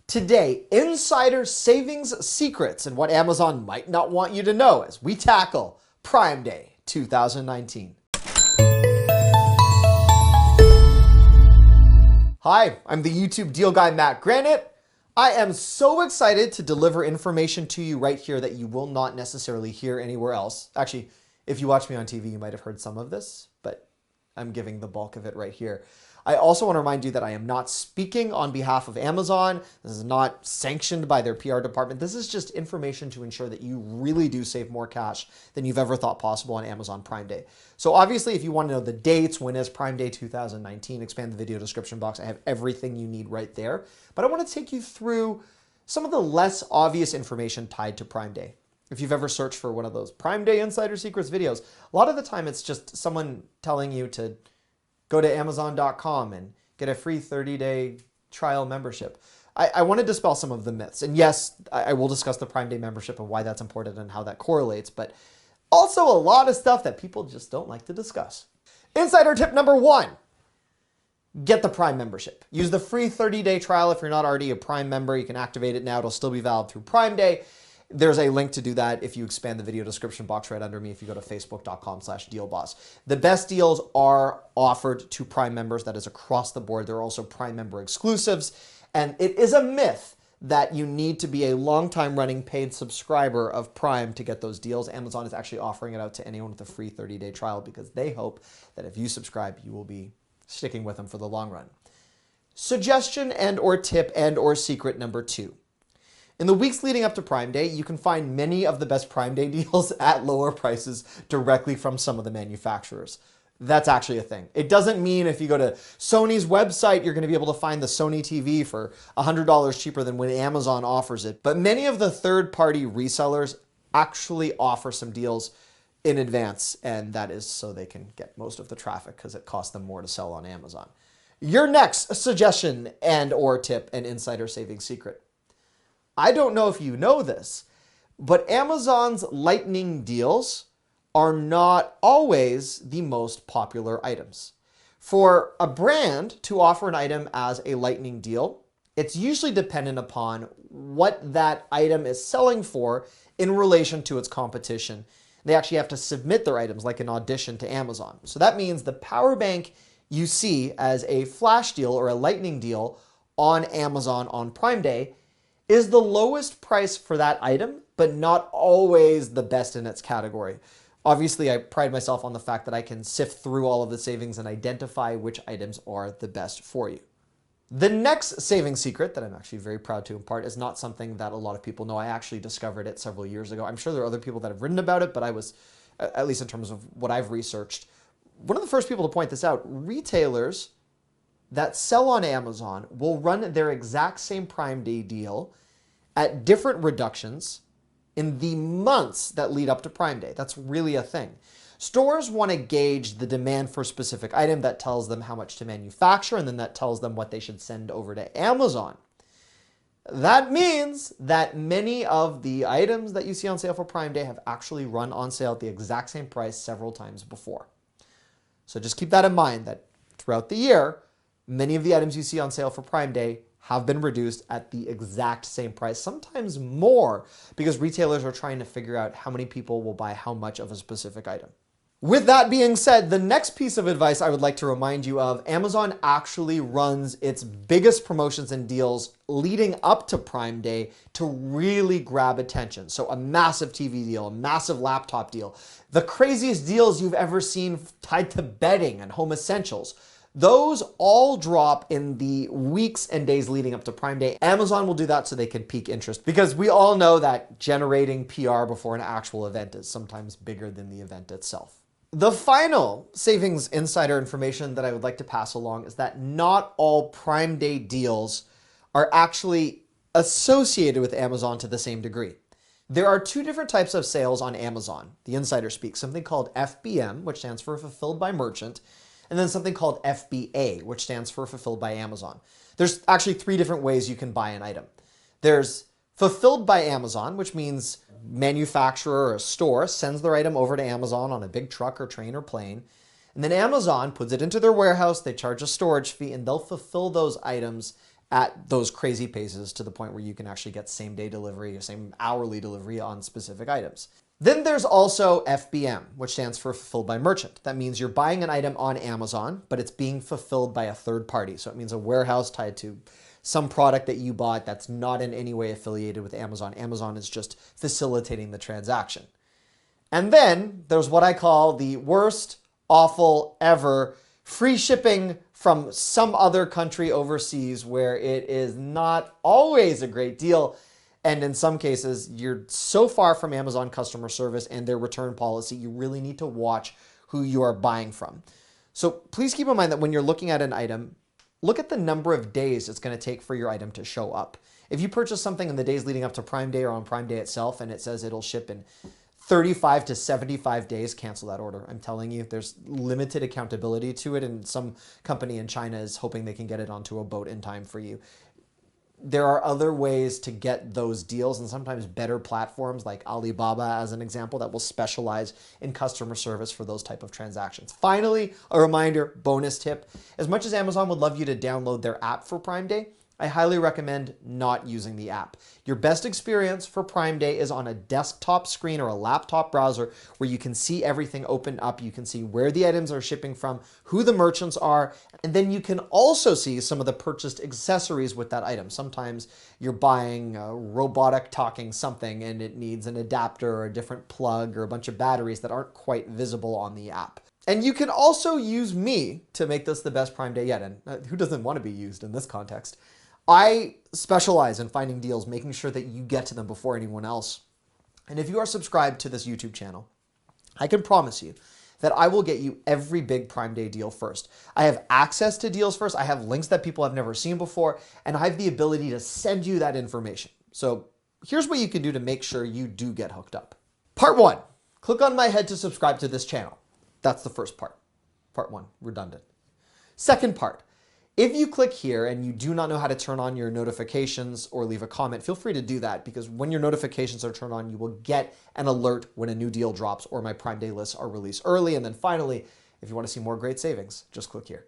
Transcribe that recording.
Today, insider savings secrets and what Amazon might not want you to know as we tackle Prime Day 2019. Hi, I'm the YouTube deal guy, Matt Granite. I am so excited to deliver information to you right here that you will not necessarily hear anywhere else. Actually, if you watch me on TV, you might have heard some of this, but I'm giving the bulk of it right here. I also want to remind you that I am not speaking on behalf of Amazon. This is not sanctioned by their PR department. This is just information to ensure that you really do save more cash than you've ever thought possible on Amazon Prime Day. So obviously, if you want to know the dates, when is Prime Day 2019, expand the video description box. I have everything you need right there. But I want to take you through some of the less obvious information tied to Prime Day. If you've ever searched for one of those Prime Day Insider Secrets videos, a lot of the time it's just someone telling you to go to Amazon.com and get a free 30-day trial membership. I want to dispel some of the myths. And yes, I will discuss the Prime Day membership and why that's important and how that correlates, but also a lot of stuff that people just don't like to discuss. Insider tip number 1, get the Prime membership. Use the free 30-day trial if you're not already a Prime member. You can activate it now. It'll still be valid through Prime Day. There's a link to do that if you expand the video description box right under me if you go to facebook.com/dealboss. The best deals are offered to Prime members. That is across the board. There are also Prime member exclusives. And it is a myth that you need to be a long-time running paid subscriber of Prime to get those deals. Amazon is actually offering it out to anyone with a free 30-day trial because they hope that if you subscribe, you will be sticking with them for the long run. Suggestion and or tip and or secret number 2. In the weeks leading up to Prime Day, you can find many of the best Prime Day deals at lower prices directly from some of the manufacturers. That's actually a thing. It doesn't mean if you go to Sony's website, you're going to be able to find the Sony TV for $100 cheaper than when Amazon offers it. But many of the third-party resellers actually offer some deals in advance, and that is so they can get most of the traffic because it costs them more to sell on Amazon. Your next suggestion and or tip and insider savings secret. I don't know if you know this, but Amazon's lightning deals are not always the most popular items. For a brand to offer an item as a lightning deal, it's usually dependent upon what that item is selling for in relation to its competition. They actually have to submit their items like an audition to Amazon. So that means the power bank you see as a flash deal or a lightning deal on Amazon on Prime Day is the lowest price for that item, but not always the best in its category. Obviously, I pride myself on the fact that I can sift through all of the savings and identify which items are the best for you. The next savings secret that I'm actually very proud to impart is not something that a lot of people know. I actually discovered it several years ago. I'm sure there are other people that have written about it, but I was, at least in terms of what I've researched, one of the first people to point this out. Retailers that sell on Amazon will run their exact same Prime Day deal at different reductions in the months that lead up to Prime Day. That's really a thing. Stores want to gauge the demand for a specific item. That tells them how much to manufacture, and then that tells them what they should send over to Amazon. That means that many of the items that you see on sale for Prime Day have actually run on sale at the exact same price several times before. So just keep that in mind that throughout the year, many of the items you see on sale for Prime Day have been reduced at the exact same price, sometimes more, because retailers are trying to figure out how many people will buy how much of a specific item. With that being said, the next piece of advice I would like to remind you of, Amazon actually runs its biggest promotions and deals leading up to Prime Day to really grab attention. So a massive TV deal, a massive laptop deal, the craziest deals you've ever seen tied to bedding and home essentials. Those all drop in the weeks and days leading up to Prime Day. Amazon will do that so they can pique interest, because we all know that generating PR before an actual event is sometimes bigger than the event itself. The final savings insider information that I would like to pass along is that not all Prime Day deals are actually associated with Amazon to the same degree. There are two different types of sales on Amazon. The insider speaks, something called FBM, which stands for Fulfilled by Merchant, and then something called FBA, which stands for Fulfilled by Amazon. There's actually 3 different ways you can buy an item. There's Fulfilled by Amazon, which means manufacturer or a store sends their item over to Amazon on a big truck or train or plane, and then Amazon puts it into their warehouse, they charge a storage fee, and they'll fulfill those items at those crazy paces to the point where you can actually get same day delivery or same hourly delivery on specific items. Then there's also FBM, which stands for fulfilled by merchant. That means you're buying an item on Amazon, but it's being fulfilled by a third party. So it means a warehouse tied to some product that you bought that's not in any way affiliated with Amazon. Amazon is just facilitating the transaction. And then there's what I call the worst, awful ever free shipping from some other country overseas where it is not always a great deal. And in some cases, you're so far from Amazon customer service and their return policy, you really need to watch who you are buying from. So please keep in mind that when you're looking at an item, look at the number of days it's going to take for your item to show up. If you purchase something in the days leading up to Prime Day or on Prime Day itself, and it says it'll ship in 35 to 75 days, cancel that order. I'm telling you, there's limited accountability to it, and some company in China is hoping they can get it onto a boat in time for you. There are other ways to get those deals, and sometimes better platforms like Alibaba, as an example, that will specialize in customer service for those type of transactions. Finally, a reminder, bonus tip. As much as Amazon would love you to download their app for Prime Day, I highly recommend not using the app. Your best experience for Prime Day is on a desktop screen or a laptop browser where you can see everything open up. You can see where the items are shipping from, who the merchants are, and then you can also see some of the purchased accessories with that item. Sometimes you're buying a robotic talking something and it needs an adapter or a different plug or a bunch of batteries that aren't quite visible on the app. And you can also use me to make this the best Prime Day yet. And who doesn't want to be used in this context? I specialize in finding deals, making sure that you get to them before anyone else. And if you are subscribed to this YouTube channel, I can promise you that I will get you every big Prime Day deal first. I have access to deals first. I have links that people have never seen before, and I have the ability to send you that information. So here's what you can do to make sure you do get hooked up. Part 1, click on my head to subscribe to this channel. That's the first part. Part 1, redundant. Second part, if you click here and you do not know how to turn on your notifications or leave a comment, feel free to do that, because when your notifications are turned on, you will get an alert when a new deal drops or my Prime Day lists are released early. And then finally, if you want to see more great savings, just click here.